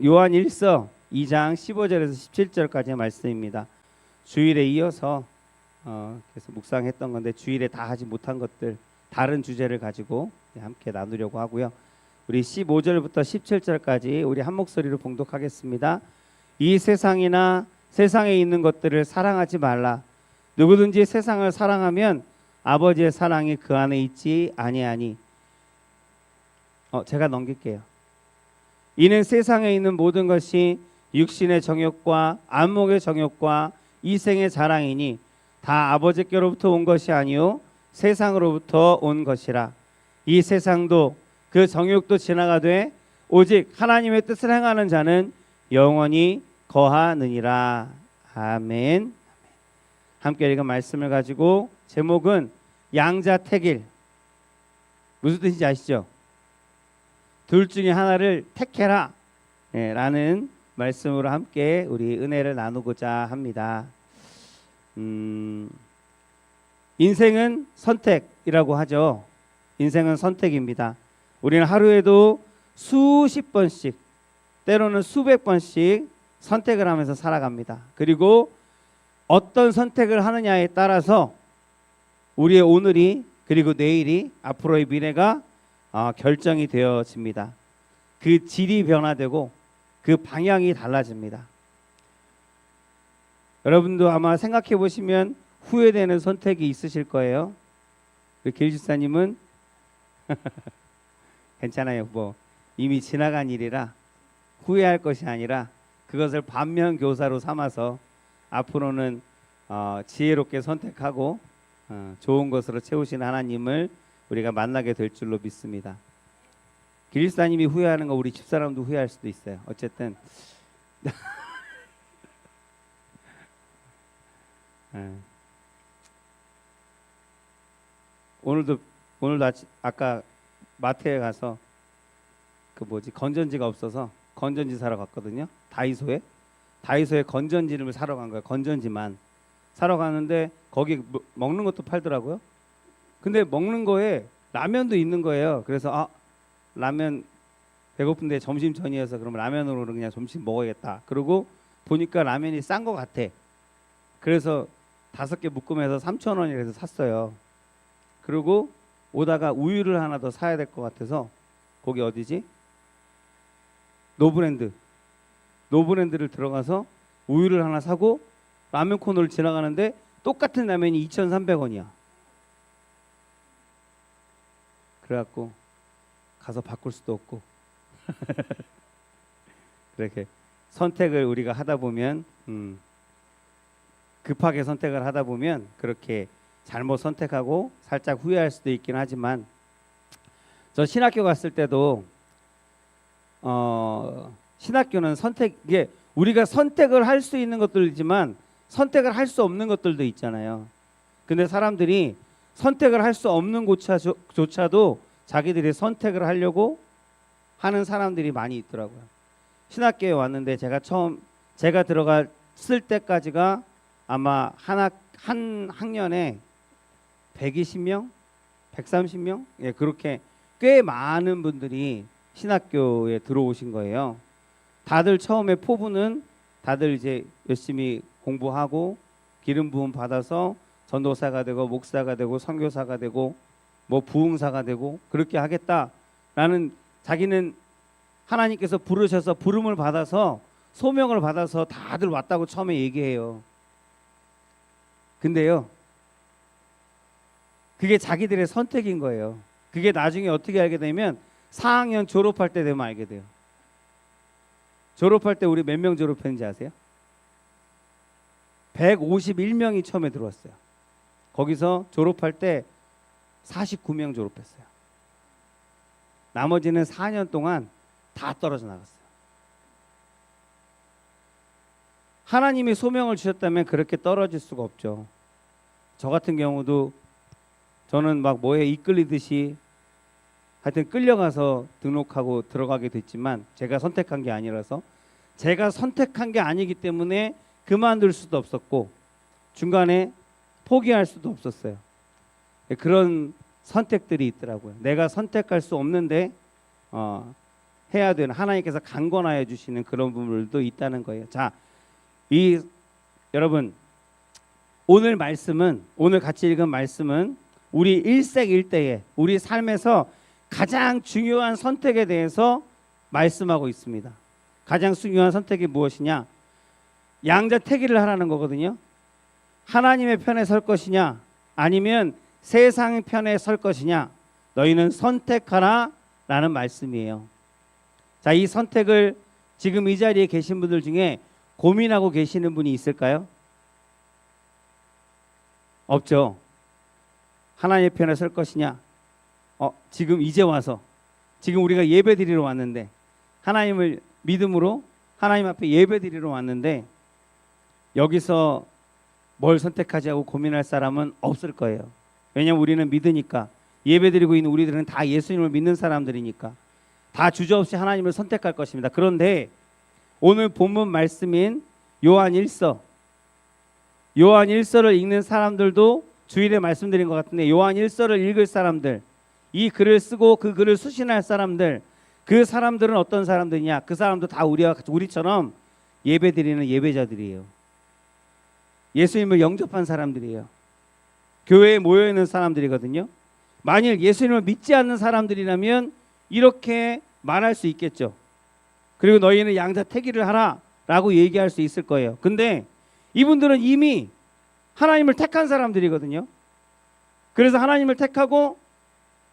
요한 1서 2장 15절에서 17절까지의 말씀입니다. 주일에 이어서 계속 묵상했던 건데 주일에 다 하지 못한 것들 다른 주제를 가지고 함께 나누려고 하고요. 우리 15절부터 17절까지 우리 한 목소리로 봉독하겠습니다. 이 세상이나 세상에 있는 것들을 사랑하지 말라. 누구든지 세상을 사랑하면 아버지의 사랑이 그 안에 있지 아니하니. 제가 넘길게요. 이는 세상에 있는 모든 것이 육신의 정욕과 안목의 정욕과 이생의 자랑이니 다 아버지께로부터 온 것이 아니요 세상으로부터 온 것이라. 이 세상도 그 정욕도 지나가되 오직 하나님의 뜻을 행하는 자는 영원히 거하느니라. 아멘. 함께 읽은 말씀을 가지고 제목은 양자택일. 무슨 뜻인지 아시죠? 둘 중에 하나를 택해라 라는 말씀으로 함께 우리 은혜를 나누고자 합니다. 인생은 선택이라고 하죠. 인생은 선택입니다. 우리는 하루에도 수십 번씩 때로는 수백 번씩 선택을 하면서 살아갑니다. 그리고 어떤 선택을 하느냐에 따라서 우리의 오늘이 그리고 내일이 앞으로의 미래가 결정이 되어집니다. 그 질이 변화되고 그 방향이 달라집니다. 여러분도 아마 생각해 보시면 후회되는 선택이 있으실 거예요. 우리 길집사님은 괜찮아요. 뭐 이미 지나간 일이라 후회할 것이 아니라 그것을 반면교사로 삼아서 앞으로는 지혜롭게 선택하고 좋은 것으로 채우신 하나님을 우리가 만나게 될 줄로 믿습니다. 길집사님이 후회하는 거 우리 집사람도 후회할 수도 있어요. 어쨌든 오늘도 아까 마트에 가서 건전지가 없어서 건전지 사러 갔거든요. 다이소에 건전지를 사러 간 거예요. 건전지만 사러 가는데 거기 먹는 것도 팔더라고요. 근데 먹는 거에 라면도 있는 거예요. 그래서 라면 배고픈데 점심 전이어서 그럼 라면으로 그냥 점심 먹어야겠다. 그리고 보니까 라면이 싼 거 같아. 그래서 5개 묶음해서 3,000원이라서 샀어요. 그리고 오다가 우유를 하나 더 사야 될 것 같아서 거기 어디지? 노브랜드를 들어가서 우유를 하나 사고 라면 코너를 지나가는데 똑같은 라면이 2,300원이야. 그래갖고 가서 바꿀 수도 없고 그렇게 선택을 우리가 하다 보면 급하게 선택을 하다 보면 그렇게 잘못 선택하고 살짝 후회할 수도 있긴 하지만 저 신학교 갔을 때도 신학교는 이게 우리가 선택을 할 수 있는 것들이지만 선택을 할 수 없는 것들도 있잖아요. 근데 사람들이 선택을 할 수 없는 곳조차도 자기들이 선택을 하려고 하는 사람들이 많이 있더라고요. 신학교에 왔는데 제가 들어갔을 때까지가 아마 한 학년에 120명, 130명, 그렇게 꽤 많은 분들이 신학교에 들어오신 거예요. 다들 처음에 포부는 다들 이제 열심히 공부하고 기름 부음 받아서 전도사가 되고 목사가 되고 선교사가 되고 뭐 부흥사가 되고 그렇게 하겠다라는 자기는 하나님께서 부르셔서 부름을 받아서 소명을 받아서 다들 왔다고 처음에 얘기해요. 근데요, 그게 자기들의 선택인 거예요. 그게 나중에 어떻게 알게 되면 4학년 졸업할 때 되면 알게 돼요. 졸업할 때 우리 몇 명 졸업했는지 아세요? 151명이 처음에 들어왔어요. 거기서 졸업할 때 49명 졸업했어요. 나머지는 4년 동안 다 떨어져 나갔어요. 하나님이 소명을 주셨다면 그렇게 떨어질 수가 없죠. 저 같은 경우도 저는 막 뭐에 이끌리듯이 하여튼 끌려가서 등록하고 들어가게 됐지만 제가 선택한 게 아니라서 제가 선택한 게 아니기 때문에 그만둘 수도 없었고 중간에 포기할 수도 없었어요. 그런 선택들이 있더라고요. 내가 선택할 수 없는데 해야 되는, 하나님께서 강권하여 주시는 그런 부분들도 있다는 거예요. 자, 이 여러분, 오늘 말씀은, 오늘 같이 읽은 말씀은 우리 일생일대에 우리 삶에서 가장 중요한 선택에 대해서 말씀하고 있습니다. 가장 중요한 선택이 무엇이냐? 양자택일을 하라는 거거든요. 하나님의 편에 설 것이냐, 아니면 세상 편에 설 것이냐, 너희는 선택하라 라는 말씀이에요. 자, 이 선택을 지금 이 자리에 계신 분들 중에 고민하고 계시는 분이 있을까요? 없죠. 하나님의 편에 설 것이냐, 지금 이제 와서, 지금 우리가 예배 드리러 왔는데, 하나님을 믿음으로 하나님 앞에 예배 드리러 왔는데 여기서 뭘 선택하지 하고 고민할 사람은 없을 거예요. 왜냐하면 우리는 믿으니까, 예배 드리고 있는 우리들은 다 예수님을 믿는 사람들이니까 다 주저없이 하나님을 선택할 것입니다. 그런데 오늘 본문 말씀인 요한 1서, 요한 1서를 읽는 사람들도 주일에 말씀드린 것 같은데, 요한 1서를 읽을 사람들, 이 글을 쓰고 그 글을 수신할 사람들, 그 사람들은 어떤 사람들이냐? 그 사람도 다 우리처럼 예배 드리는 예배자들이에요. 예수님을 영접한 사람들이에요. 교회에 모여있는 사람들이거든요. 만일 예수님을 믿지 않는 사람들이라면 이렇게 말할 수 있겠죠. 그리고 너희는 양자택일을 하라 라고 얘기할 수 있을 거예요. 근데 이분들은 이미 하나님을 택한 사람들이거든요. 그래서 하나님을 택하고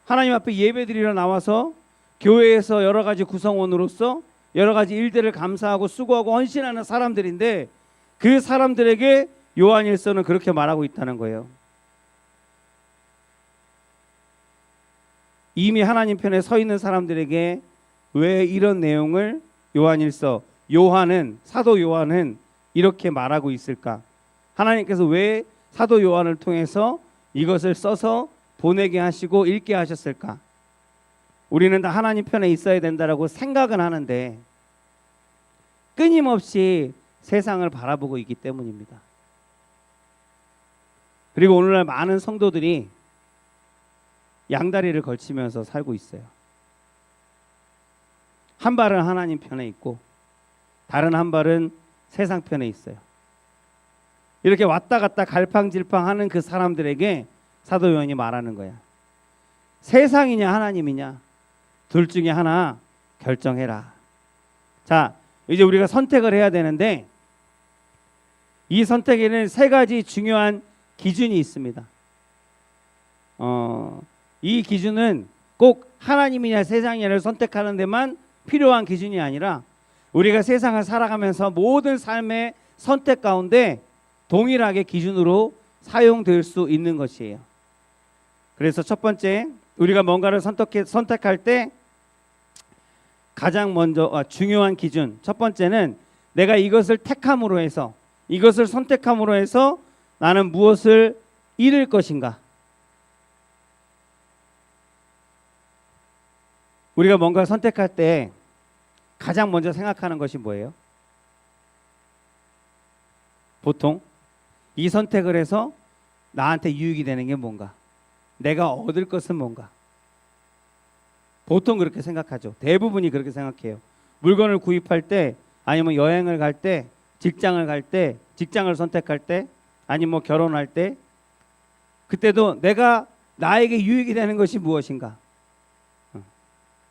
하나님 앞에 예배드리러 나와서 교회에서 여러 가지 구성원으로서 여러 가지 일들을 감사하고 수고하고 헌신하는 사람들인데, 그 사람들에게 요한일서는 그렇게 말하고 있다는 거예요. 이미 하나님 편에 서 있는 사람들에게 왜 이런 내용을 요한일서, 사도 요한은 이렇게 말하고 있을까? 하나님께서 왜 사도 요한을 통해서 이것을 써서 보내게 하시고 읽게 하셨을까? 우리는 다 하나님 편에 있어야 된다라고 생각은 하는데 끊임없이 세상을 바라보고 있기 때문입니다. 그리고 오늘날 많은 성도들이 양다리를 걸치면서 살고 있어요. 한 발은 하나님 편에 있고 다른 한 발은 세상 편에 있어요. 이렇게 왔다 갔다 갈팡질팡하는 그 사람들에게 사도 요한이 말하는 거야. 세상이냐 하나님이냐, 둘 중에 하나 결정해라. 자, 이제 우리가 선택을 해야 되는데 이 선택에는 세 가지 중요한 기준이 있습니다. 이 기준은 꼭 하나님이냐 세상이냐를 선택하는 데만 필요한 기준이 아니라 우리가 세상을 살아가면서 모든 삶의 선택 가운데 동일하게 기준으로 사용될 수 있는 것이에요. 그래서 첫 번째, 우리가 뭔가를 선택할 때 가장 먼저 중요한 기준, 첫 번째는 내가 이것을 택함으로 해서, 이것을 선택함으로 해서 나는 무엇을 잃을 것인가. 우리가 뭔가 선택할 때 가장 먼저 생각하는 것이 뭐예요? 보통 이 선택을 해서 나한테 유익이 되는 게 뭔가, 내가 얻을 것은 뭔가. 보통 그렇게 생각하죠. 대부분이 그렇게 생각해요. 물건을 구입할 때, 아니면 여행을 갈 때, 직장을 갈 때, 직장을 선택할 때, 아니면 뭐 결혼할 때, 그때도 내가 나에게 유익이 되는 것이 무엇인가,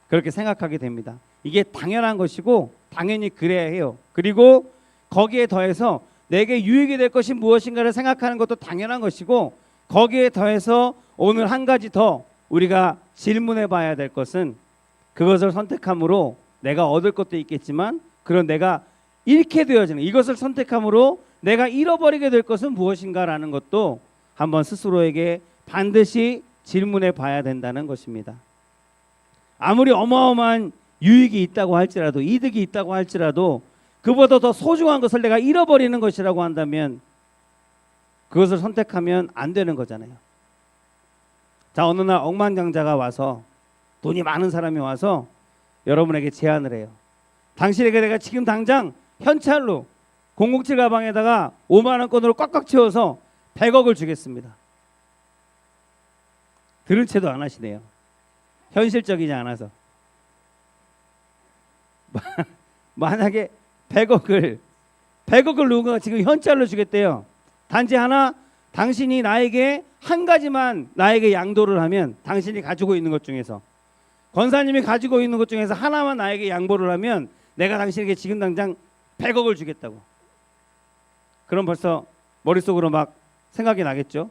그렇게 생각하게 됩니다. 이게 당연한 것이고 당연히 그래야 해요. 그리고 거기에 더해서 내게 유익이 될 것이 무엇인가를 생각하는 것도 당연한 것이고, 거기에 더해서 오늘 한 가지 더 우리가 질문해 봐야 될 것은, 그것을 선택함으로 내가 얻을 것도 있겠지만 그런 내가 잃게 되어지는, 이것을 선택함으로 내가 잃어버리게 될 것은 무엇인가라는 것도 한번 스스로에게 반드시 질문해 봐야 된다는 것입니다. 아무리 어마어마한 유익이 있다고 할지라도, 이득이 있다고 할지라도 그보다 더 소중한 것을 내가 잃어버리는 것이라고 한다면 그것을 선택하면 안 되는 거잖아요. 자, 어느 날 억만장자가 와서, 돈이 많은 사람이 와서 여러분에게 제안을 해요. 당신에게 내가 지금 당장 현찰로 007 가방에다가 5만 원권으로 꽉꽉 채워서 100억을 주겠습니다. 들은 채도 안 하시네요. 현실적이지 않아서. 만약에 100억을 누군가 지금 현찰로 주겠대요. 단지 하나, 당신이 나에게 한 가지만 나에게 양도를 하면, 당신이 가지고 있는 것 중에서, 권사님이 가지고 있는 것 중에서 하나만 나에게 양보를 하면 내가 당신에게 지금 당장 100억을 주겠다고. 그럼 벌써 머릿속으로 막 생각이 나겠죠.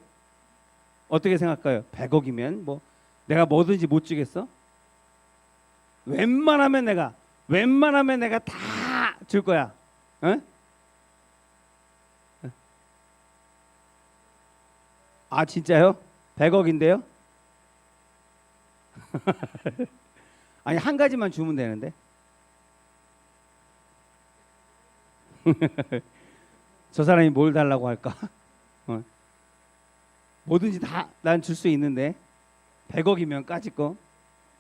어떻게 생각할까요? 100억이면 뭐 내가 뭐든지 못 주겠어? 웬만하면 내가 다 줄 거야. 어? 아 진짜요? 100억인데요? 아니 한 가지만 주면 되는데. 저 사람이 뭘 달라고 할까? 뭐든지 다 난 줄 수 있는데 100억이면 까짓 거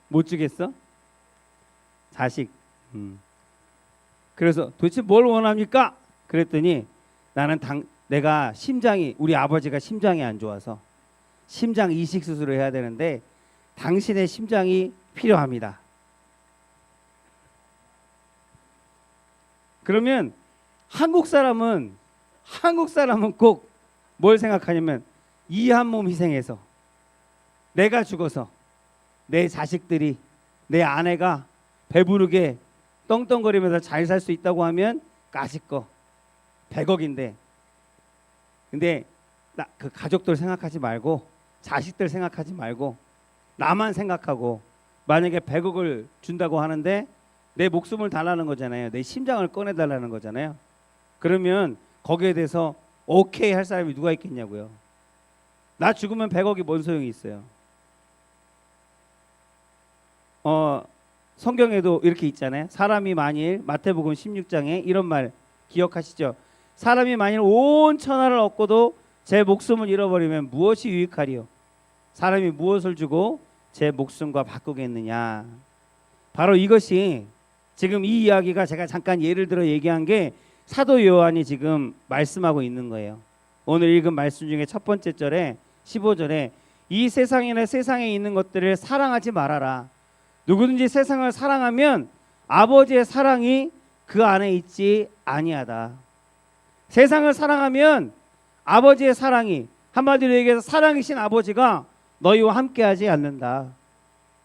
못 주겠어? 자식. 그래서 도대체 뭘 원합니까? 그랬더니 나는 내가 우리 아버지가 심장이 안 좋아서 심장 이식 수술을 해야 되는데 당신의 심장이 필요합니다. 그러면 한국 사람은 꼭 뭘 생각하냐면 이 한 몸 희생해서 내가 죽어서 내 자식들이, 내 아내가 배부르게 떵떵거리면서 잘 살 수 있다고 하면 까짓거 100억인데, 근데 그 가족들 생각하지 말고 자식들 생각하지 말고 나만 생각하고 만약에 100억을 준다고 하는데 내 목숨을 달라는 거잖아요. 내 심장을 꺼내달라는 거잖아요. 그러면 거기에 대해서 오케이 할 사람이 누가 있겠냐고요. 나 죽으면 100억이 뭔 소용이 있어요. 성경에도 이렇게 있잖아요. 사람이 만일, 마태복음 16장에 이런 말 기억하시죠? 사람이 만일 온 천하를 얻고도 제 목숨을 잃어버리면 무엇이 유익하리요? 사람이 무엇을 주고 제 목숨과 바꾸겠느냐? 바로 이것이 지금 이 이야기가 제가 잠깐 예를 들어 얘기한 게 사도 요한이 지금 말씀하고 있는 거예요. 오늘 읽은 말씀 중에 첫 번째 절에 15절에 이 세상이나 세상에 있는 것들을 사랑하지 말아라. 누구든지 세상을 사랑하면 아버지의 사랑이 그 안에 있지 아니하다. 세상을 사랑하면 아버지의 사랑이, 한마디로 얘기해서 사랑이신 아버지가 너희와 함께하지 않는다.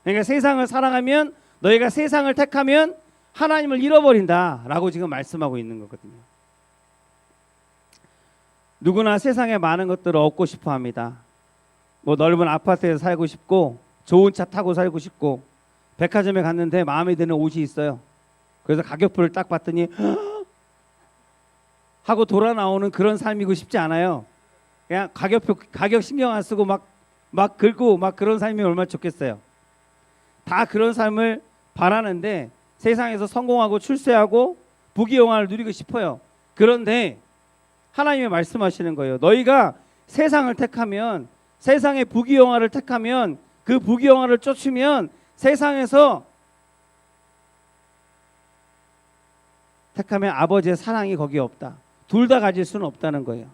그러니까 세상을 사랑하면, 너희가 세상을 택하면 하나님을 잃어버린다라고 지금 말씀하고 있는 거거든요. 누구나 세상에 많은 것들을 얻고 싶어 합니다. 뭐 넓은 아파트에서 살고 싶고, 좋은 차 타고 살고 싶고, 백화점에 갔는데 마음에 드는 옷이 있어요. 그래서 가격표를 딱 봤더니 하고 돌아 나오는 그런 삶이고 싶지 않아요. 그냥 가격 신경 안 쓰고 막 긁고 막 그런 삶이 얼마나 좋겠어요. 다 그런 삶을 바라는데 세상에서 성공하고 출세하고 부귀영화를 누리고 싶어요. 그런데 하나님이 말씀하시는 거예요. 너희가 세상을 택하면, 세상의 부귀영화를 택하면, 그 부귀영화를 쫓으면 세상에서 택하면 아버지의 사랑이 거기에 없다. 둘 다 가질 수는 없다는 거예요.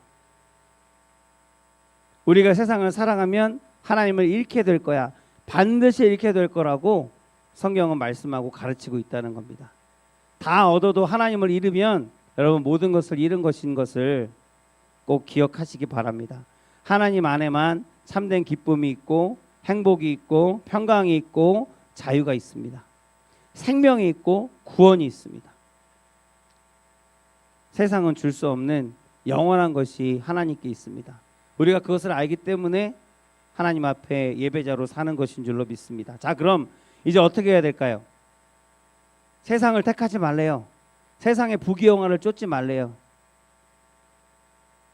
우리가 세상을 사랑하면 하나님을 잃게 될 거야. 반드시 잃게 될 거라고 성경은 말씀하고 가르치고 있다는 겁니다. 다 얻어도 하나님을 잃으면 여러분 모든 것을 잃은 것인 것을 꼭 기억하시기 바랍니다. 하나님 안에만 참된 기쁨이 있고 행복이 있고 평강이 있고 자유가 있습니다. 생명이 있고 구원이 있습니다. 세상은 줄 수 없는 영원한 것이 하나님께 있습니다. 우리가 그것을 알기 때문에 하나님 앞에 예배자로 사는 것인 줄로 믿습니다. 자, 그럼 이제 어떻게 해야 될까요? 세상을 택하지 말래요. 세상의 부귀영화를 쫓지 말래요.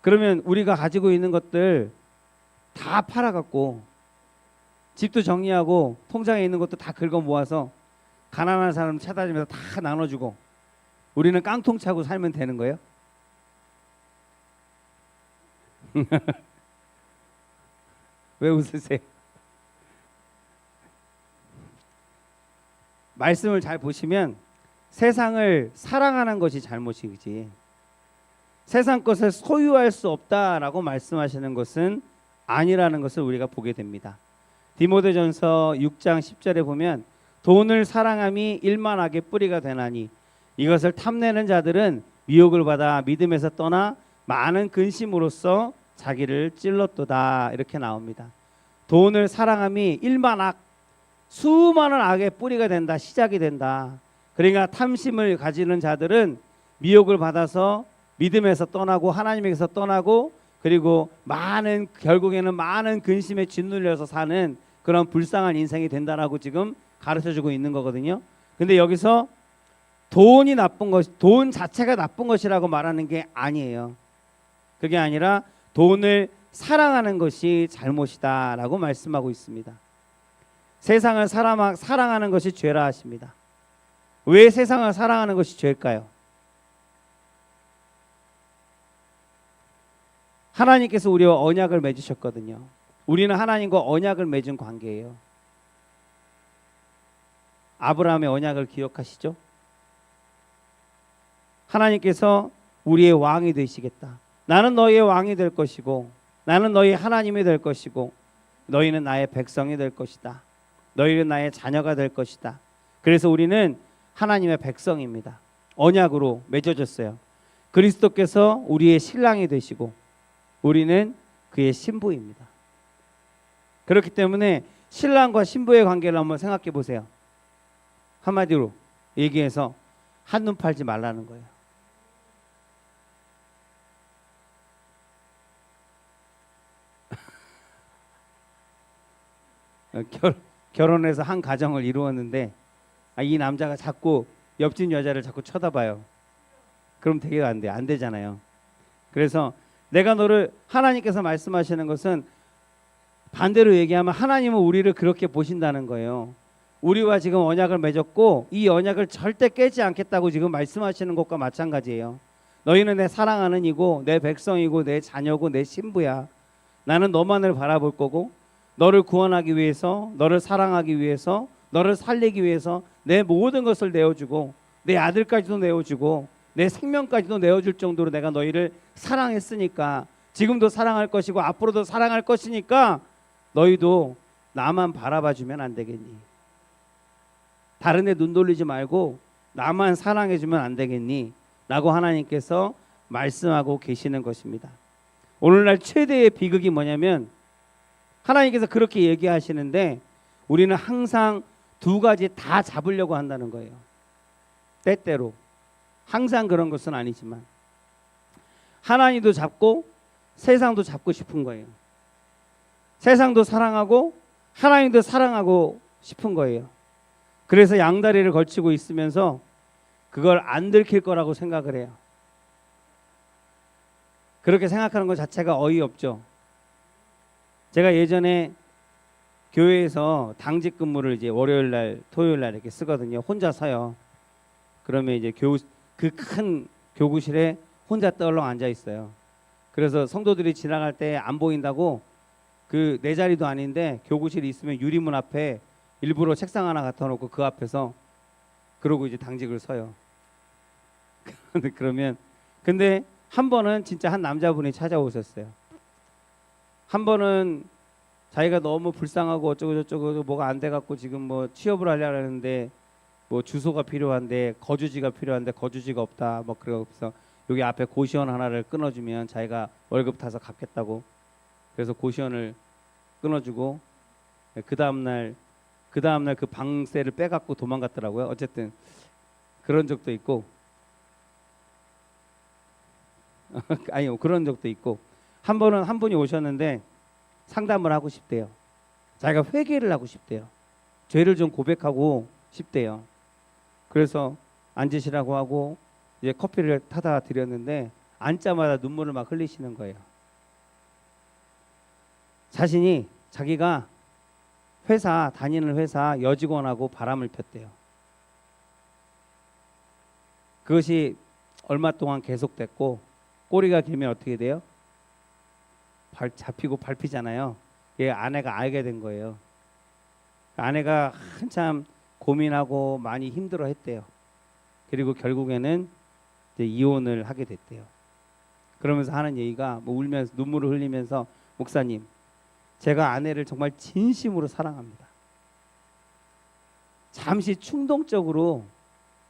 그러면 우리가 가지고 있는 것들 다 팔아갖고 집도 정리하고 통장에 있는 것도 다 긁어 모아서 가난한 사람 찾아다니면서 다 나눠주고 우리는 깡통 차고 살면 되는 거예요? 왜 웃으세요? 말씀을 잘 보시면 세상을 사랑하는 것이 잘못이지 세상 것을 소유할 수 없다라고 말씀하시는 것은 아니라는 것을 우리가 보게 됩니다. 디모데전서 6장 10절에 보면 돈을 사랑함이 일만 악의 뿌리가 되나니 이것을 탐내는 자들은 미혹을 받아 믿음에서 떠나 많은 근심으로써 자기를 찔렀도다. 이렇게 나옵니다. 돈을 사랑함이 일만 악, 수많은 악의 뿌리가 된다. 시작이 된다. 그러니까 탐심을 가지는 자들은 미혹을 받아서 믿음에서 떠나고 하나님에게서 떠나고 그리고 결국에는 많은 근심에 짓눌려서 사는 그런 불쌍한 인생이 된다라고 지금 가르쳐주고 있는 거거든요. 근데 여기서 돈이 나쁜 것, 돈 자체가 나쁜 것이라고 말하는 게 아니에요. 그게 아니라 돈을 사랑하는 것이 잘못이다라고 말씀하고 있습니다. 세상을 사랑하는 것이 죄라 하십니다. 왜 세상을 사랑하는 것이 죄일까요? 하나님께서 우리와 언약을 맺으셨거든요. 우리는 하나님과 언약을 맺은 관계예요. 아브라함의 언약을 기억하시죠? 하나님께서 우리의 왕이 되시겠다. 나는 너희의 왕이 될 것이고 나는 너희 하나님이 될 것이고 너희는 나의 백성이 될 것이다. 너희는 나의 자녀가 될 것이다. 그래서 우리는 하나님의 백성입니다. 언약으로 맺어졌어요. 그리스도께서 우리의 신랑이 되시고 우리는 그의 신부입니다. 그렇기 때문에 신랑과 신부의 관계를 한번 생각해 보세요. 한마디로 얘기해서 한눈 팔지 말라는 거예요. 결혼해서 한 가정을 이루었는데 이 남자가 자꾸 옆집 여자를 자꾸 쳐다봐요. 그럼 되게 안 돼. 안 되잖아요. 그래서 내가 너를 하나님께서 말씀하시는 것은 반대로 얘기하면 하나님은 우리를 그렇게 보신다는 거예요. 우리와 지금 언약을 맺었고 이 언약을 절대 깨지 않겠다고 지금 말씀하시는 것과 마찬가지예요. 너희는 내 사랑하는 이고 내 백성이고 내 자녀고 내 신부야. 나는 너만을 바라볼 거고 너를 구원하기 위해서 너를 사랑하기 위해서 너를 살리기 위해서 내 모든 것을 내어주고 내 아들까지도 내어주고 내 생명까지도 내어줄 정도로 내가 너희를 사랑했으니까 지금도 사랑할 것이고 앞으로도 사랑할 것이니까 너희도 나만 바라봐주면 안 되겠니? 다른 데 눈 돌리지 말고 나만 사랑해주면 안 되겠니? 라고 하나님께서 말씀하고 계시는 것입니다. 오늘날 최대의 비극이 뭐냐면 하나님께서 그렇게 얘기하시는데 우리는 항상 두 가지 다 잡으려고 한다는 거예요. 때때로. 항상 그런 것은 아니지만 하나님도 잡고 세상도 잡고 싶은 거예요. 세상도 사랑하고 하나님도 사랑하고 싶은 거예요. 그래서 양다리를 걸치고 있으면서 그걸 안 들킬 거라고 생각을 해요. 그렇게 생각하는 것 자체가 어이없죠. 제가 예전에 교회에서 당직 근무를 이제 월요일 날, 토요일 날 이렇게 쓰거든요. 혼자 서요. 그러면 이제 그 큰 교구실에 혼자 떨렁 앉아 있어요. 그래서 성도들이 지나갈 때 안 보인다고 그 내 자리도 아닌데 교구실이 있으면 유리문 앞에 일부러 책상 하나 갖다 놓고 그 앞에서 그러고 이제 당직을 서요. 근데 한 번은 진짜 한 남자분이 찾아오셨어요. 한 번은 자기가 너무 불쌍하고 어쩌고 저쩌고 뭐가 안 돼 갖고 지금 뭐 취업을 하려고 하는데 뭐 주소가 필요한데 거주지가 필요한데 거주지가 없다. 뭐 그래서 여기 앞에 고시원 하나를 끊어주면 자기가 월급 타서 갚겠다고. 그래서 고시원을 끊어주고 그 다음날 그 방세를 빼갖고 도망갔더라고요. 어쨌든 그런 적도 있고 아니요 그런 적도 있고 한 번은 한 분이 오셨는데 상담을 하고 싶대요. 자기가 회개를 하고 싶대요. 죄를 좀 고백하고 싶대요. 그래서 앉으시라고 하고 이제 커피를 타다 드렸는데 앉자마자 눈물을 막 흘리시는 거예요. 자기가 다니는 회사 여직원하고 바람을 폈대요. 그것이 얼마 동안 계속됐고 꼬리가 길면 어떻게 돼요? 잡히고 밟히잖아요. 얘 아내가 알게 된 거예요. 아내가 한참 고민하고 많이 힘들어했대요. 그리고 결국에는 이제 이혼을 하게 됐대요. 그러면서 하는 얘기가 뭐 울면서 눈물을 흘리면서 목사님, 제가 아내를 정말 진심으로 사랑합니다. 잠시 충동적으로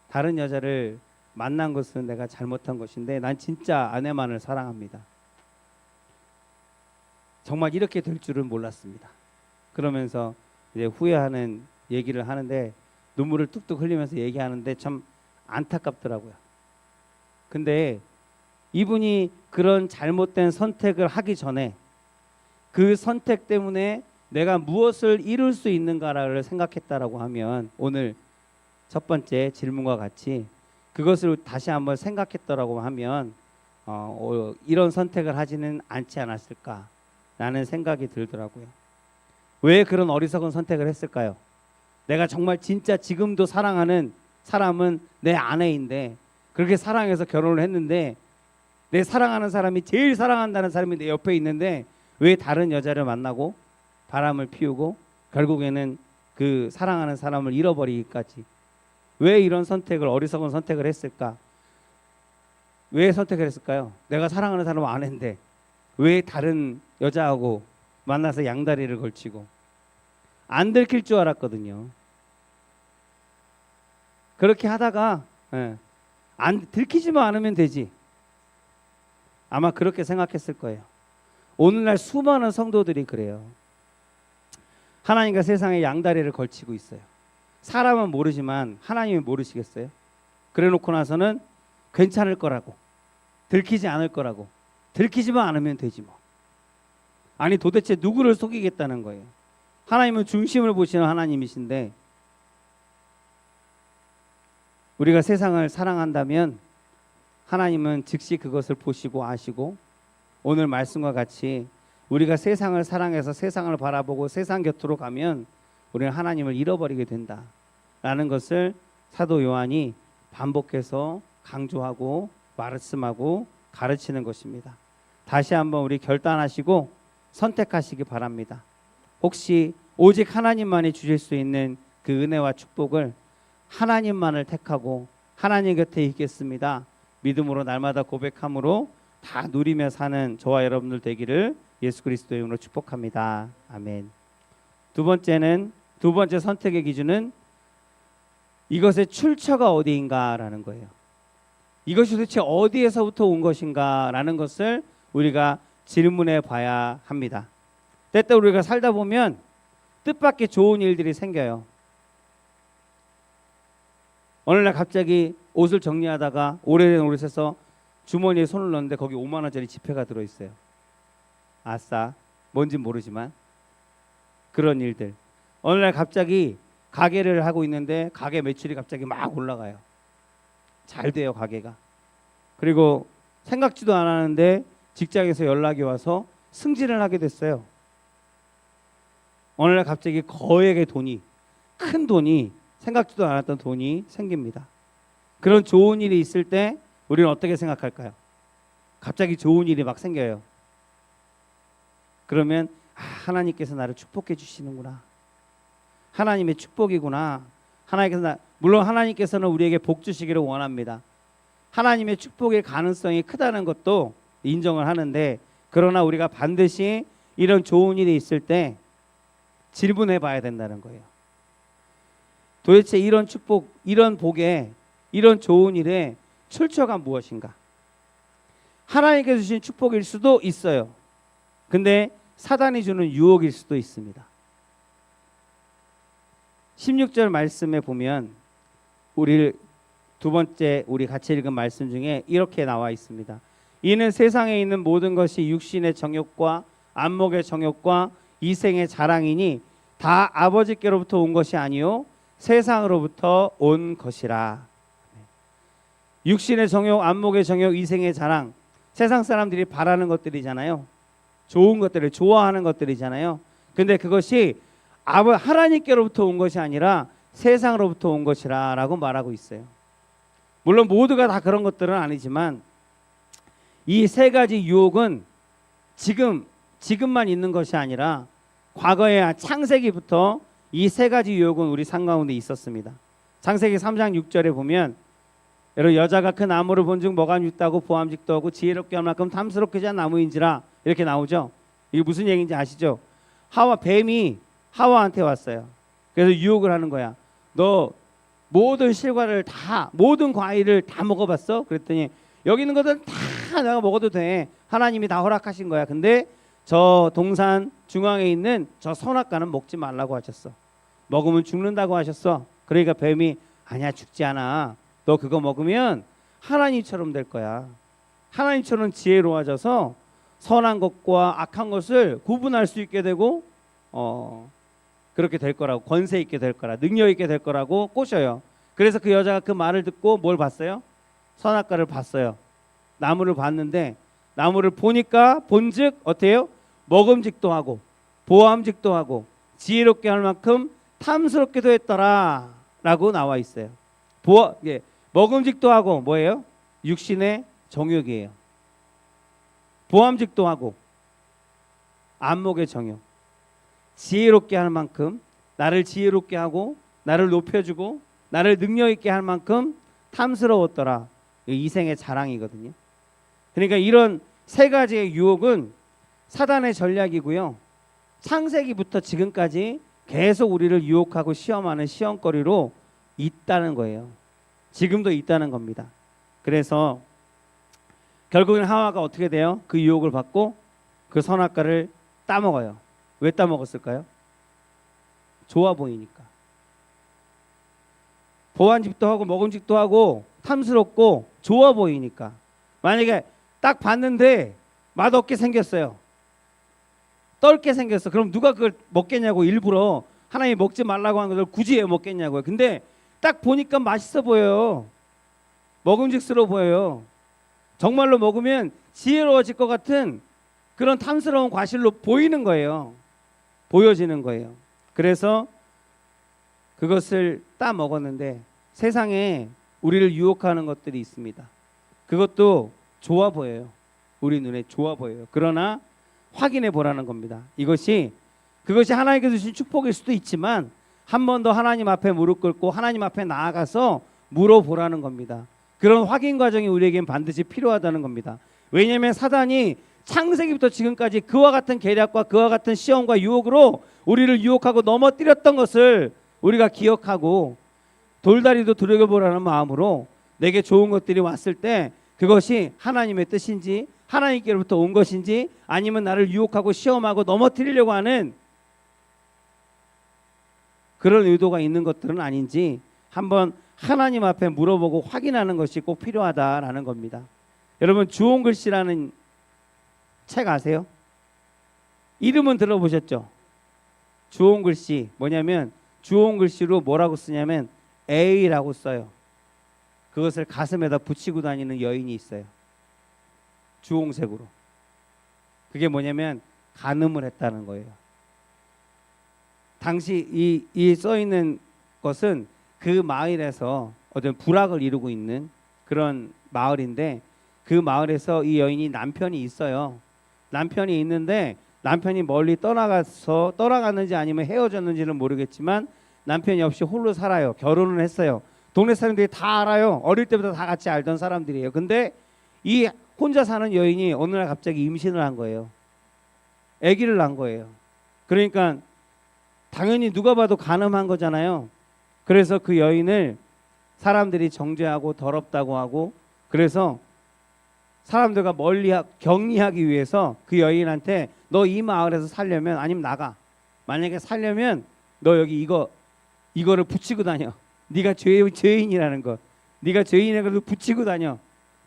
다른 여자를 만난 것은 내가 잘못한 것인데 난 진짜 아내만을 사랑합니다. 정말 이렇게 될 줄은 몰랐습니다. 그러면서 이제 후회하는 얘기를 하는데 눈물을 뚝뚝 흘리면서 얘기하는데 참 안타깝더라고요. 근데 이분이 그런 잘못된 선택을 하기 전에 그 선택 때문에 내가 무엇을 이룰 수 있는가를 생각했다라고 하면 오늘 첫 번째 질문과 같이 그것을 다시 한번 생각했더라고 하면 이런 선택을 하지는 않지 않았을까라는 생각이 들더라고요. 왜 그런 어리석은 선택을 했을까요? 내가 정말 진짜 지금도 사랑하는 사람은 내 아내인데 그렇게 사랑해서 결혼을 했는데 내 사랑하는 사람이 제일 사랑한다는 사람이 내 옆에 있는데 왜 다른 여자를 만나고 바람을 피우고 결국에는 그 사랑하는 사람을 잃어버리기까지 왜 이런 선택을 어리석은 선택을 했을까? 왜 선택을 했을까요? 내가 사랑하는 사람은 아내인데 왜 다른 여자하고 만나서 양다리를 걸치고 안 들킬 줄 알았거든요. 그렇게 하다가 안 들키지만 않으면 되지. 아마 그렇게 생각했을 거예요. 오늘날 수많은 성도들이 그래요. 하나님과 세상에 양다리를 걸치고 있어요. 사람은 모르지만 하나님이 모르시겠어요? 그래 놓고 나서는 괜찮을 거라고, 들키지 않을 거라고, 들키지만 않으면 되지 뭐. 아니 도대체 누구를 속이겠다는 거예요. 하나님은 중심을 보시는 하나님이신데 우리가 세상을 사랑한다면 하나님은 즉시 그것을 보시고 아시고 오늘 말씀과 같이 우리가 세상을 사랑해서 세상을 바라보고 세상 곁으로 가면 우리는 하나님을 잃어버리게 된다라는 것을 사도 요한이 반복해서 강조하고 말씀하고 가르치는 것입니다. 다시 한번 우리 결단하시고 선택하시기 바랍니다. 혹시 오직 하나님만이 주실 수 있는 그 은혜와 축복을 하나님만을 택하고 하나님 곁에 있겠습니다. 믿음으로 날마다 고백함으로 다 누리며 사는 저와 여러분들 되기를 예수 그리스도의 이름으로 축복합니다. 아멘. 두 번째 선택의 기준은 이것의 출처가 어디인가라는 거예요. 이것이 도대체 어디에서부터 온 것인가라는 것을 우리가 질문해 봐야 합니다. 때때로 우리가 살다 보면 뜻밖의 좋은 일들이 생겨요. 어느 날 갑자기 옷을 정리하다가 오래된 옷에서 주머니에 손을 넣는데 거기 5만 원짜리 지폐가 들어있어요. 아싸, 뭔진 모르지만 그런 일들. 어느 날 갑자기 가게를 하고 있는데 가게 매출이 갑자기 막 올라가요. 잘 돼요 가게가. 그리고 생각지도 않았는데 직장에서 연락이 와서 승진을 하게 됐어요. 어느 날 갑자기 거액의 돈이, 큰 돈이, 생각지도 않았던 돈이 생깁니다. 그런 좋은 일이 있을 때 우리는 어떻게 생각할까요? 갑자기 좋은 일이 막 생겨요. 그러면 하나님께서 나를 축복해 주시는구나. 하나님의 축복이구나. 물론 하나님께서는 우리에게 복 주시기를 원합니다. 하나님의 축복의 가능성이 크다는 것도 인정을 하는데 그러나 우리가 반드시 이런 좋은 일이 있을 때 질문해 봐야 된다는 거예요. 도대체 이런 축복, 이런 복에, 이런 좋은 일에 출처가 무엇인가? 하나님께서 주신 축복일 수도 있어요. 근데 사단이 주는 유혹일 수도 있습니다. 16절 말씀에 보면 두 번째 우리 같이 읽은 말씀 중에 이렇게 나와 있습니다. 이는 세상에 있는 모든 것이 육신의 정욕과 안목의 정욕과 이생의 자랑이니 다 아버지께로부터 온 것이 아니요 세상으로부터 온 것이라. 육신의 정욕, 안목의 정욕, 이생의 자랑, 세상 사람들이 바라는 것들이잖아요. 좋은 것들을 좋아하는 것들이잖아요. 근데 그것이 하나님께로부터 온 것이 아니라 세상으로부터 온 것이라 라고 말하고 있어요. 물론 모두가 다 그런 것들은 아니지만 이 세 가지 유혹은 지금만 있는 것이 아니라 과거의 창세기부터 이 세 가지 유혹은 우리 삶 가운데 있었습니다. 창세기 3장 6절에 보면 여러분 여자가 그 나무를 본즉 뭐가 있다고 보암직도 하고 지혜롭게 할 만큼 탐스럽게 자란 나무인지라 이렇게 나오죠. 이게 무슨 얘기인지 아시죠? 뱀이 하와한테 왔어요. 그래서 유혹을 하는 거야. 너 모든 실과를 다, 모든 과일을 다 먹어봤어? 그랬더니 여기 있는 것들은 다 내가 먹어도 돼. 하나님이 다 허락하신 거야. 근데 저 동산 중앙에 있는 저 선악과는 먹지 말라고 하셨어. 먹으면 죽는다고 하셨어. 그러니까 뱀이 아니야, 죽지 않아. 너 그거 먹으면 하나님처럼 될 거야. 하나님처럼 지혜로워져서 선한 것과 악한 것을 구분할 수 있게 되고 그렇게 될 거라고, 권세 있게 될 거라, 능력 있게 될 거라고 꼬셔요. 그래서 그 여자가 그 말을 듣고 뭘 봤어요? 선악과를 봤어요. 나무를 봤는데 나무를 보니까 본즉 어때요? 먹음직도 하고 보암직도 하고 지혜롭게 할 만큼 탐스럽게도 했더라 라고 나와 있어요. 먹음직도 하고 뭐예요? 육신의 정욕이에요. 보암직도 하고 안목의 정욕. 지혜롭게 할 만큼, 나를 지혜롭게 하고 나를 높여주고 나를 능력 있게 할 만큼 탐스러웠더라. 이생의 자랑이거든요. 그러니까 이런 세 가지의 유혹은 사단의 전략이고요. 창세기부터 지금까지 계속 우리를 유혹하고 시험하는 시험거리로 있다는 거예요. 지금도 있다는 겁니다. 그래서 결국엔 하와가 어떻게 돼요? 그 유혹을 받고 그 선악과를 따먹어요. 왜 따먹었을까요? 좋아 보이니까. 보안직도 하고 먹음직도 하고 탐스럽고 좋아 보이니까. 만약에 딱 봤는데 맛없게 생겼어요. 떨게 생겼어. 그럼 누가 그걸 먹겠냐고, 일부러 하나님이 먹지 말라고 한 것을 굳이 왜 먹겠냐고요. 근데 딱 보니까 맛있어 보여요. 먹음직스러워 보여요. 정말로 먹으면 지혜로워질 것 같은 그런 탐스러운 과실로 보이는 거예요. 보여지는 거예요. 그래서 그것을 따 먹었는데 세상에 우리를 유혹하는 것들이 있습니다. 그것도 좋아 보여요. 우리 눈에 좋아 보여요. 그러나 확인해 보라는 겁니다. 그것이 하나님께서 주신 축복일 수도 있지만 한 번 더 하나님 앞에 무릎 꿇고 하나님 앞에 나아가서 물어보라는 겁니다. 그런 확인 과정이 우리에겐 반드시 필요하다는 겁니다. 왜냐하면 사단이 창세기부터 지금까지 그와 같은 계략과 그와 같은 시험과 유혹으로 우리를 유혹하고 넘어뜨렸던 것을 우리가 기억하고 돌다리도 두려워보라는 마음으로 내게 좋은 것들이 왔을 때 그것이 하나님의 뜻인지 하나님께로부터 온 것인지 아니면 나를 유혹하고 시험하고 넘어뜨리려고 하는 그런 의도가 있는 것들은 아닌지 한번 하나님 앞에 물어보고 확인하는 것이 꼭 필요하다라는 겁니다. 여러분, 주홍글씨라는 책 아세요? 이름은 들어보셨죠? 주홍글씨 뭐냐면 주홍글씨로 뭐라고 쓰냐면 A라고 써요. 그것을 가슴에다 붙이고 다니는 여인이 있어요. 주홍색으로. 그게 뭐냐면 간음을 했다는 거예요. 당시 이 써 있는 것은 그 마을에서 어떤 부락을 이루고 있는 그런 마을인데 그 마을에서 이 여인이 남편이 있어요. 남편이 있는데 남편이 멀리 떠나갔는지 아니면 헤어졌는지는 모르겠지만 남편이 없이 홀로 살아요. 결혼을 했어요. 동네 사람들이 다 알아요. 어릴 때부터 다 같이 알던 사람들이에요. 근데 이 혼자 사는 여인이 어느 날 갑자기 임신을 한 거예요. 아기를 낳은 거예요. 그러니까 당연히 누가 봐도 간음한 거잖아요. 그래서 그 여인을 사람들이 정죄하고 더럽다고 하고 그래서 사람들과 격리하기 위해서 그 여인한테 너 이 마을에서 살려면 아니면 나가. 만약에 살려면 너 여기 이거를 붙이고 다녀. 네가 죄인이라는 것. 네가 죄인이라고 붙이고 다녀.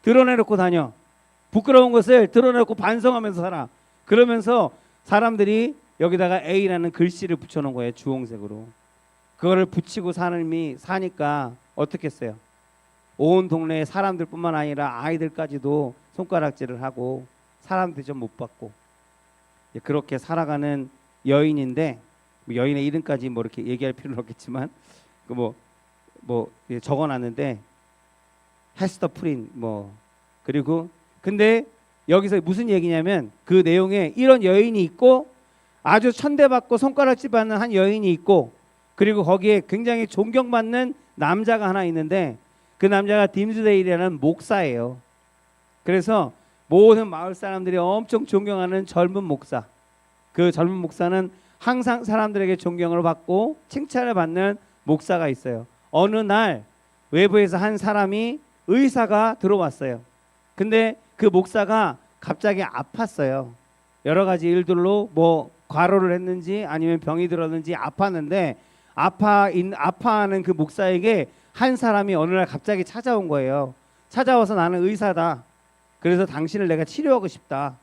드러내놓고 다녀. 부끄러운 것을 드러내놓고 반성하면서 살아. 그러면서 사람들이 여기다가 A라는 글씨를 붙여놓은 거예요. 주홍색으로. 그거를 붙이고 사니까 어떻겠어요? 온 동네의 사람들뿐만 아니라 아이들까지도 손가락질을 하고 사람들이 좀 못 받고 그렇게 살아가는 여인인데 여인의 이름까지 뭐 이렇게 얘기할 필요는 없겠지만 적어놨는데 헤스터 프린 그리고 근데 여기서 무슨 얘기냐면 그 내용에 이런 여인이 있고 아주 천대받고 손가락질 받는 한 여인이 있고 그리고 거기에 굉장히 존경받는 남자가 하나 있는데 그 남자가 딤스데일이라는 목사예요. 그래서 모든 마을 사람들이 엄청 존경하는 젊은 목사. 그 젊은 목사는 항상 사람들에게 존경을 받고 칭찬을 받는 목사가 있어요. 어느 날 외부에서 한 사람이 의사가 들어왔어요. 근데 그 목사가 갑자기 아팠어요. 여러 가지 일들로 뭐 과로를 했는지 아니면 병이 들었는지 아팠는데 아파하는 그 목사에게 한 사람이 어느 날 갑자기 찾아온 거예요. 찾아와서 나는 의사다. 그래서 당신을 내가 치료하고 싶다.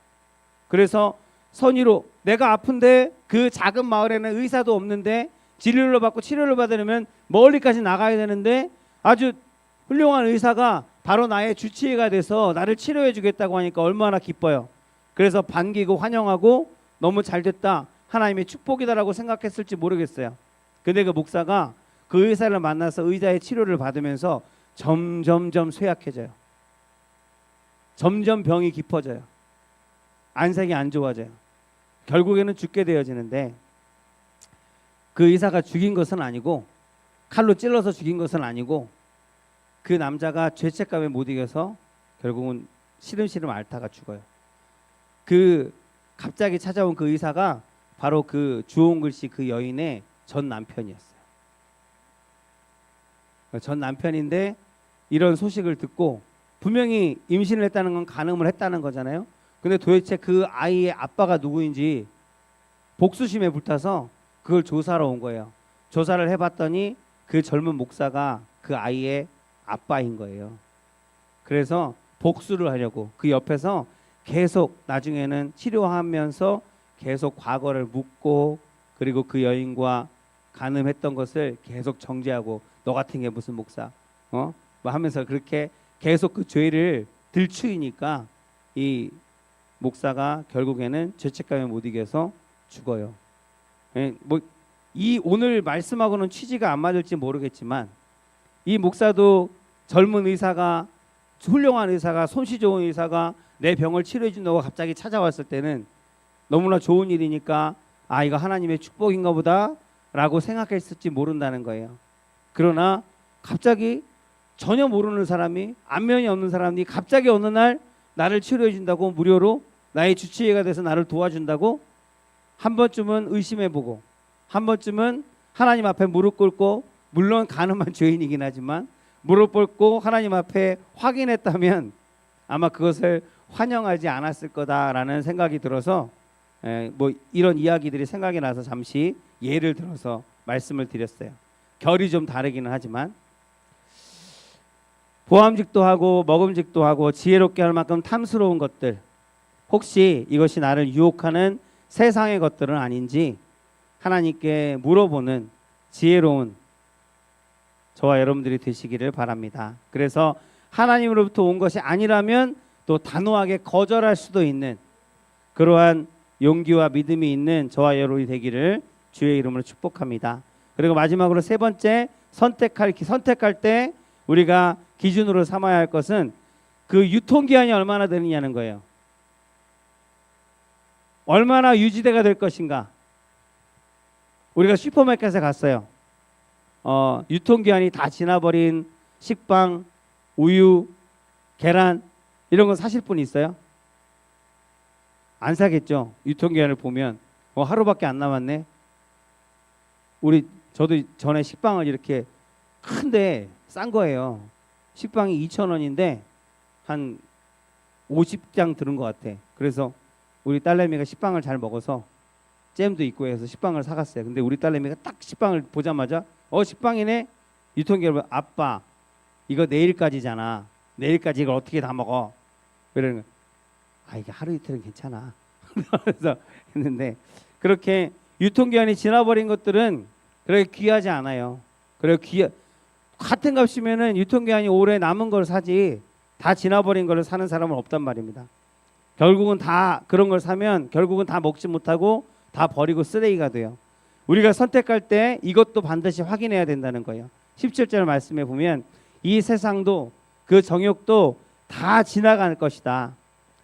그래서 선의로 내가 아픈데 그 작은 마을에는 의사도 없는데 진료를 받고 치료를 받으려면 멀리까지 나가야 되는데 아주 훌륭한 의사가 바로 나의 주치의가 돼서 나를 치료해 주겠다고 하니까 얼마나 기뻐요. 그래서 반기고 환영하고 너무 잘 됐다. 하나님의 축복이다라고 생각했을지 모르겠어요. 근데 그 목사가 그 의사를 만나서 의사의 치료를 받으면서 점점점 쇠약해져요. 점점 병이 깊어져요. 안색이 안 좋아져요. 결국에는 죽게 되어지는데 그 의사가 죽인 것은 아니고 칼로 찔러서 죽인 것은 아니고 그 남자가 죄책감에 못 이겨서 결국은 시름시름 앓다가 죽어요. 그 갑자기 찾아온 그 의사가 바로 그 주홍글씨 그 여인의 전 남편이었어요. 전 남편인데 이런 소식을 듣고 분명히 임신을 했다는 건 간음을 했다는 거잖아요. 근데 도대체 그 아이의 아빠가 누구인지 복수심에 불타서 그걸 조사하러 온 거예요. 조사를 해봤더니 그 젊은 목사가 그 아이의 아빠인 거예요. 그래서 복수를 하려고 그 옆에서 계속 나중에는 치료하면서 계속 과거를 묻고 그리고 그 여인과 간음했던 것을 계속 정죄하고 너 같은 게 무슨 목사 뭐 하면서 그렇게 계속 그 죄를 들추이니까 이 목사가 결국에는 죄책감에 못 이겨서 죽어요. 뭐 이 오늘 말씀하고는 취지가 안 맞을지 모르겠지만 이 목사도 젊은 의사가 훌륭한 의사가 솜씨 좋은 의사가 내 병을 치료해 준다고 갑자기 찾아왔을 때는 너무나 좋은 일이니까 아 이거 하나님의 축복인가 보다라고 생각했을지 모른다는 거예요. 그러나 갑자기 전혀 모르는 사람이 안면이 없는 사람이 갑자기 어느 날 나를 치료해 준다고 무료로 나의 주치의가 돼서 나를 도와준다고 한 번쯤은 의심해보고 한 번쯤은 하나님 앞에 무릎 꿇고 물론 가늠한 죄인이긴 하지만 무릎 꿇고 하나님 앞에 확인했다면 아마 그것을 환영하지 않았을 거다라는 생각이 들어서 뭐 이런 이야기들이 생각이 나서 잠시 예를 들어서 말씀을 드렸어요. 결이 좀 다르기는 하지만 보암직도 하고 먹음직도 하고 지혜롭게 할 만큼 탐스러운 것들 혹시 이것이 나를 유혹하는 세상의 것들은 아닌지 하나님께 물어보는 지혜로운 저와 여러분들이 되시기를 바랍니다. 그래서 하나님으로부터 온 것이 아니라면 또 단호하게 거절할 수도 있는 그러한 용기와 믿음이 있는 저와 여러분이 되기를 주의 이름으로 축복합니다. 그리고 마지막으로 세 번째 선택할 때 우리가 기준으로 삼아야 할 것은 그 유통기한이 얼마나 되느냐는 거예요. 얼마나 유지돼가 될 것인가. 우리가 슈퍼마켓에 갔어요. 유통기한이 다 지나버린 식빵, 우유, 계란 이런 거 사실 분 있어요? 안 사겠죠. 유통기한을 보면 하루밖에 안 남았네. 저도 전에 식빵을 이렇게 큰데 싼 거예요. 식빵이 2,000원인데 한 50장 들은 것 같아. 그래서 우리 딸내미가 식빵을 잘 먹어서 잼도 있고 해서 식빵을 사갔어요. 근데 우리 딸내미가 딱 식빵을 보자마자 식빵이네. 유통기한 아빠 이거 내일까지잖아. 내일까지 이걸 어떻게 다 먹어? 그러는 거야. 이게 하루 이틀은 괜찮아. 그래서 했는데 그렇게 유통기한이 지나버린 것들은 그렇게 귀하지 않아요. 같은 값이면은 유통기한이 오래 남은 걸 사지 다 지나버린 걸 사는 사람은 없단 말입니다. 결국은 다 그런 걸 사면 결국은 다 먹지 못하고 다 버리고 쓰레기가 돼요. 우리가 선택할 때 이것도 반드시 확인해야 된다는 거예요. 17절 말씀에 보면 이 세상도 그 정욕도 다 지나갈 것이다.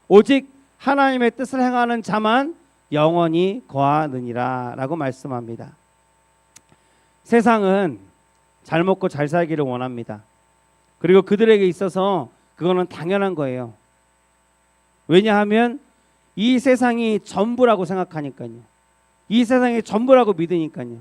오직 하나님의 뜻을 행하는 자만 영원히 거하느니라 라고 말씀합니다. 세상은 잘 먹고 잘 살기를 원합니다. 그리고 그들에게 있어서 그거는 당연한 거예요. 왜냐하면 이 세상이 전부라고 생각하니까요. 이 세상이 전부라고 믿으니까요.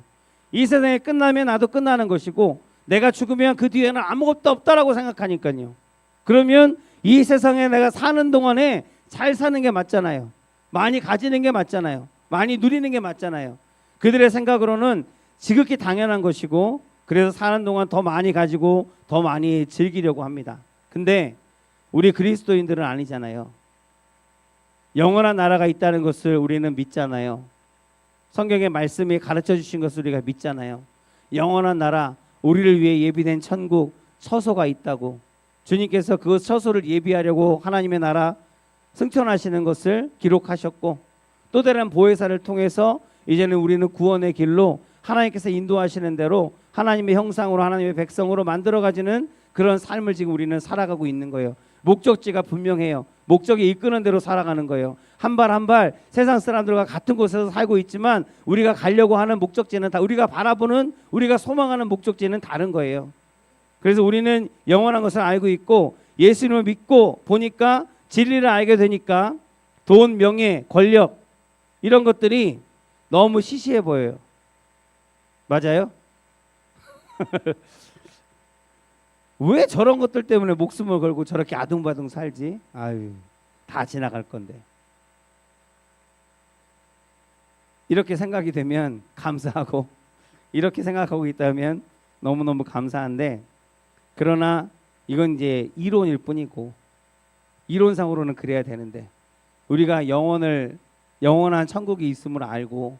이 세상이 끝나면 나도 끝나는 것이고 내가 죽으면 그 뒤에는 아무것도 없다라고 생각하니까요. 그러면 이 세상에 내가 사는 동안에 잘 사는 게 맞잖아요. 많이 가지는 게 맞잖아요. 많이 누리는 게 맞잖아요. 그들의 생각으로는 지극히 당연한 것이고, 그래서 사는 동안 더 많이 가지고 더 많이 즐기려고 합니다. 근데 우리 그리스도인들은 아니잖아요. 영원한 나라가 있다는 것을 우리는 믿잖아요. 성경의 말씀이 가르쳐 주신 것을 우리가 믿잖아요. 영원한 나라, 우리를 위해 예비된 천국, 처소가 있다고. 주님께서 그 처소를 예비하려고 하나님의 나라 승천하시는 것을 기록하셨고, 또 다른 보혜사를 통해서 이제는 우리는 구원의 길로 하나님께서 인도하시는 대로 하나님의 형상으로, 하나님의 백성으로 만들어가지는 그런 삶을 지금 우리는 살아가고 있는 거예요. 목적지가 분명해요. 목적이 이끄는 대로 살아가는 거예요. 한 발 한 발 세상 사람들과 같은 곳에서 살고 있지만 우리가 가려고 하는 목적지는 다, 우리가 바라보는, 우리가 소망하는 목적지는 다른 거예요. 그래서 우리는 영원한 것을 알고 있고, 예수님을 믿고 보니까 진리를 알게 되니까 돈, 명예, 권력 이런 것들이 너무 시시해 보여요. 맞아요? 왜 저런 것들 때문에 목숨을 걸고 저렇게 아둥바둥 살지? 아유, 다 지나갈 건데. 이렇게 생각이 되면 감사하고, 이렇게 생각하고 있다면 너무너무 감사한데, 그러나 이건 이제 이론일 뿐이고, 이론상으로는 그래야 되는데, 우리가 영원한 천국이 있음을 알고,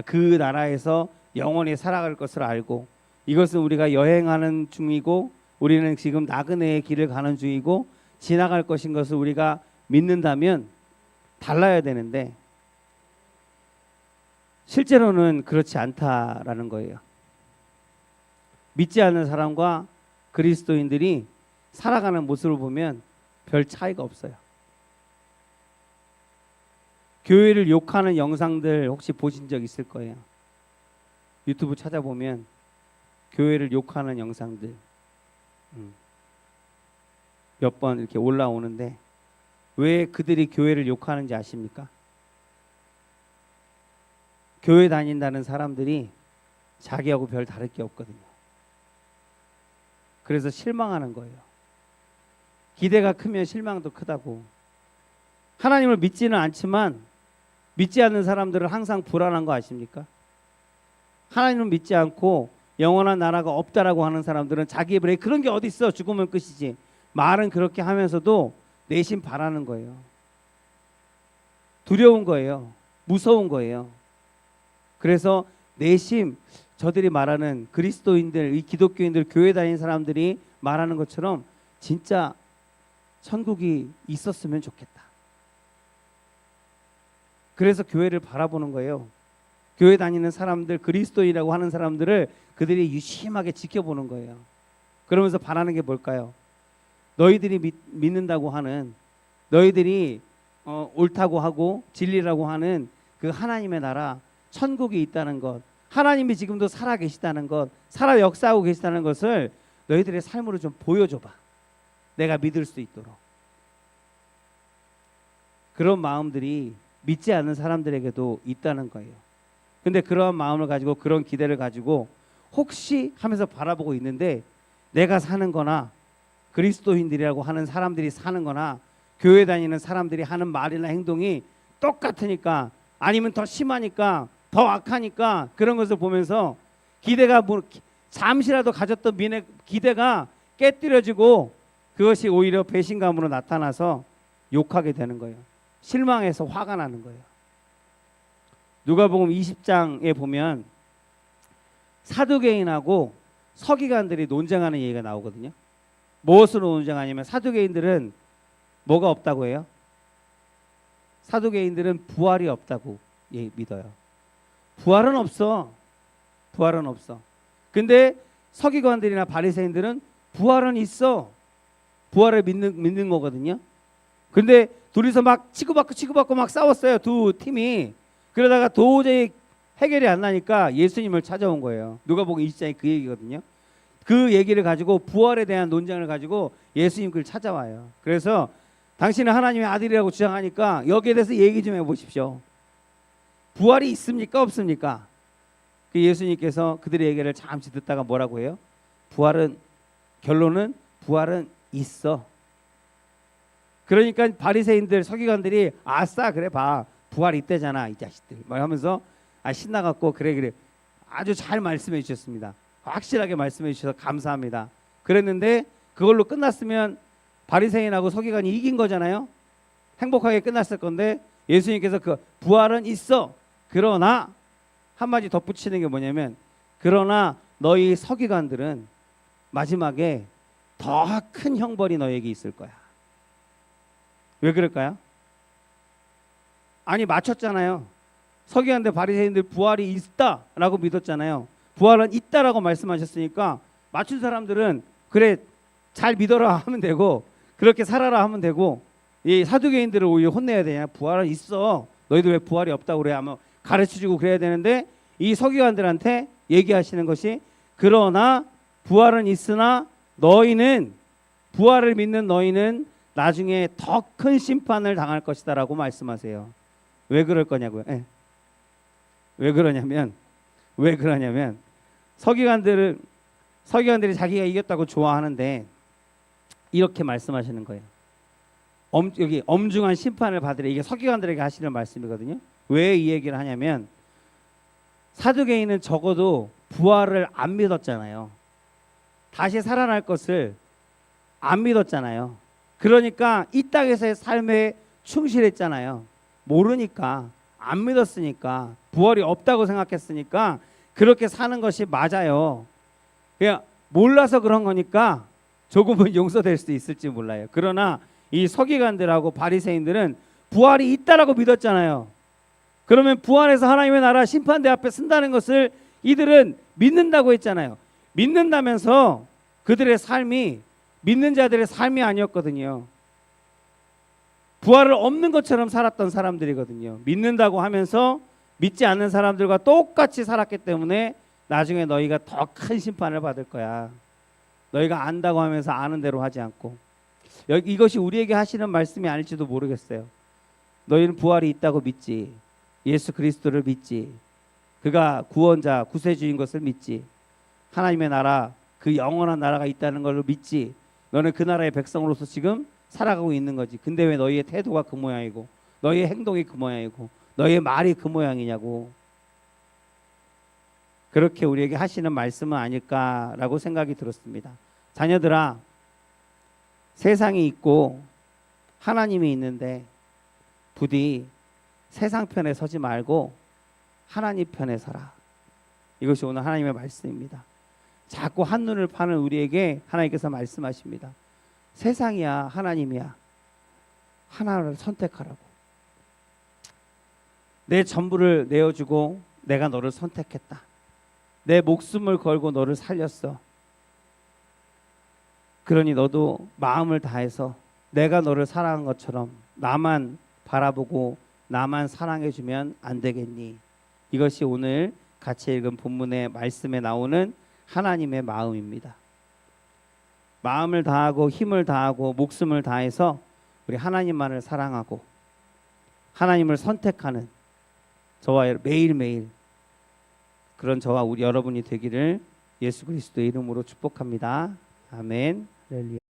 그 나라에서 영원히 살아갈 것을 알고, 이것은 우리가 여행하는 중이고, 우리는 지금 나그네의 길을 가는 중이고 지나갈 것인 것을 우리가 믿는다면 달라야 되는데, 실제로는 그렇지 않다라는 거예요. 믿지 않는 사람과 그리스도인들이 살아가는 모습을 보면 별 차이가 없어요. 교회를 욕하는 영상들 혹시 보신 적 있을 거예요. 유튜브 찾아보면 교회를 욕하는 영상들 몇 번 이렇게 올라오는데, 왜 그들이 교회를 욕하는지 아십니까? 교회 다닌다는 사람들이 자기하고 별 다를 게 없거든요. 그래서 실망하는 거예요. 기대가 크면 실망도 크다고. 하나님을 믿지는 않지만 믿지 않는 사람들은 항상 불안한 거 아십니까? 하나님을 믿지 않고 영원한 나라가 없다라고 하는 사람들은 자기 입에 그런 게 어디 있어, 죽으면 끝이지, 말은 그렇게 하면서도 내심 바라는 거예요. 두려운 거예요. 무서운 거예요. 그래서 내심 저들이 말하는 그리스도인들, 이 기독교인들, 교회 다니는 사람들이 말하는 것처럼 진짜 천국이 있었으면 좋겠다. 그래서 교회를 바라보는 거예요. 교회 다니는 사람들, 그리스도인이라고 하는 사람들을 그들이 유심하게 지켜보는 거예요. 그러면서 바라는 게 뭘까요? 너희들이 믿는다고 하는, 너희들이 옳다고 하고 진리라고 하는 그 하나님의 나라, 천국이 있다는 것, 하나님이 지금도 살아 계시다는 것, 살아 역사하고 계시다는 것을 너희들의 삶으로 좀 보여줘봐. 내가 믿을 수 있도록. 그런 마음들이 믿지 않는 사람들에게도 있다는 거예요. 근데 그런 마음을 가지고, 그런 기대를 가지고 혹시 하면서 바라보고 있는데, 내가 사는 거나 그리스도인들이라고 하는 사람들이 사는 거나 교회 다니는 사람들이 하는 말이나 행동이 똑같으니까, 아니면 더 심하니까, 더 악하니까, 그런 것을 보면서 기대가 잠시라도 가졌던 기대가 깨뜨려지고, 그것이 오히려 배신감으로 나타나서 욕하게 되는 거예요. 실망해서 화가 나는 거예요. 누가복음 20장에 보면 사두개인하고 서기관들이 논쟁하는 얘기가 나오거든요. 무엇으로 논쟁하냐면, 사두개인들은 뭐가 없다고 해요? 사두개인들은 부활이 없다고 믿어요. 부활은 없어. 부활은 없어. 근데 서기관들이나 바리새인들은 부활은 있어. 부활을 믿는 거거든요. 근데 둘이서 막 치고받고 막 싸웠어요. 두 팀이. 그러다가 도저히 해결이 안 나니까 예수님을 찾아온 거예요. 누가복음 20장에 그 얘기거든요. 그 얘기를 가지고, 부활에 대한 논쟁을 가지고 예수님을 찾아와요. 그래서 당신은 하나님의 아들이라고 주장하니까 여기에 대해서 얘기 좀 해보십시오. 부활이 있습니까, 없습니까? 그 예수님께서 그들의 얘기를 잠시 듣다가 뭐라고 해요? 결론은 부활은 있어. 그러니까 바리새인들 서기관들이 아싸 그래 봐 부활 있대잖아 이 자식들 막 하면서 신나갖고 그래 아주 잘 말씀해 주셨습니다. 확실하게 말씀해 주셔서 감사합니다. 그랬는데 그걸로 끝났으면 바리새인하고 서기관이 이긴 거잖아요. 행복하게 끝났을 건데 예수님께서 그 부활은 있어. 그러나 한마디 덧붙이는 게 뭐냐면 그러나 너희 서기관들은 마지막에 더 큰 형벌이 너에게 있을 거야. 왜 그럴까요? 아니 맞췄잖아요. 서기관들 바리새인들 부활이 있다라고 믿었잖아요. 부활은 있다라고 말씀하셨으니까 맞춘 사람들은 그래 잘 믿어라 하면 되고 그렇게 살아라 하면 되고 이 사두개인들을 오히려 혼내야 되냐. 부활은 있어. 너희들 왜 부활이 없다고 그래 하면 가르쳐주고 그래야 되는데 이 서기관들한테 얘기하시는 것이 그러나 부활은 있으나 너희는 부활을 믿는 너희는 나중에 더 큰 심판을 당할 것이다 라고 말씀하세요. 왜 그럴 거냐고요. 왜 그러냐면 서기관들이 자기가 이겼다고 좋아하는데 이렇게 말씀하시는 거예요. 여기 엄중한 심판을 받으래. 이게 서기관들에게 하시는 말씀이거든요. 왜 이 얘기를 하냐면 사두개인은 적어도 부활을 안 믿었잖아요. 다시 살아날 것을 안 믿었잖아요. 그러니까 이 땅에서의 삶에 충실했잖아요. 모르니까 안 믿었으니까 부활이 없다고 생각했으니까 그렇게 사는 것이 맞아요. 그냥 몰라서 그런 거니까 조금은 용서될 수도 있을지 몰라요. 그러나 이 서기관들하고 바리새인들은 부활이 있다라고 믿었잖아요. 그러면 부활해서 하나님의 나라 심판대 앞에 쓴다는 것을 이들은 믿는다고 했잖아요. 믿는다면서 그들의 삶이 믿는 자들의 삶이 아니었거든요. 부활을 없는 것처럼 살았던 사람들이거든요. 믿는다고 하면서 믿지 않는 사람들과 똑같이 살았기 때문에 나중에 너희가 더 큰 심판을 받을 거야. 너희가 안다고 하면서 아는 대로 하지 않고. 이것이 우리에게 하시는 말씀이 아닐지도 모르겠어요. 너희는 부활이 있다고 믿지. 예수 그리스도를 믿지. 그가 구원자, 구세주인 것을 믿지. 하나님의 나라, 그 영원한 나라가 있다는 걸 믿지. 너는 그 나라의 백성으로서 지금 살아가고 있는 거지. 근데 왜 너희의 태도가 그 모양이고 너희의 행동이 그 모양이고 너희의 말이 그 모양이냐고. 그렇게 우리에게 하시는 말씀은 아닐까라고 생각이 들었습니다. 자녀들아, 세상이 있고 하나님이 있는데 부디 세상 편에 서지 말고 하나님 편에 서라. 이것이 오늘 하나님의 말씀입니다. 자꾸 한눈을 파는 우리에게 하나님께서 말씀하십니다. 세상이야 하나님이야. 하나를 선택하라고. 내 전부를 내어주고 내가 너를 선택했다. 내 목숨을 걸고 너를 살렸어. 그러니 너도 마음을 다해서 내가 너를 사랑한 것처럼 나만 바라보고 나만 사랑해주면 안 되겠니? 이것이 오늘 같이 읽은 본문의 말씀에 나오는 하나님의 마음입니다. 마음을 다하고 힘을 다하고 목숨을 다해서 우리 하나님만을 사랑하고 하나님을 선택하는 저와 매일매일 그런 저와 우리 여러분이 되기를 예수 그리스도의 이름으로 축복합니다. 아멘. 할렐루야.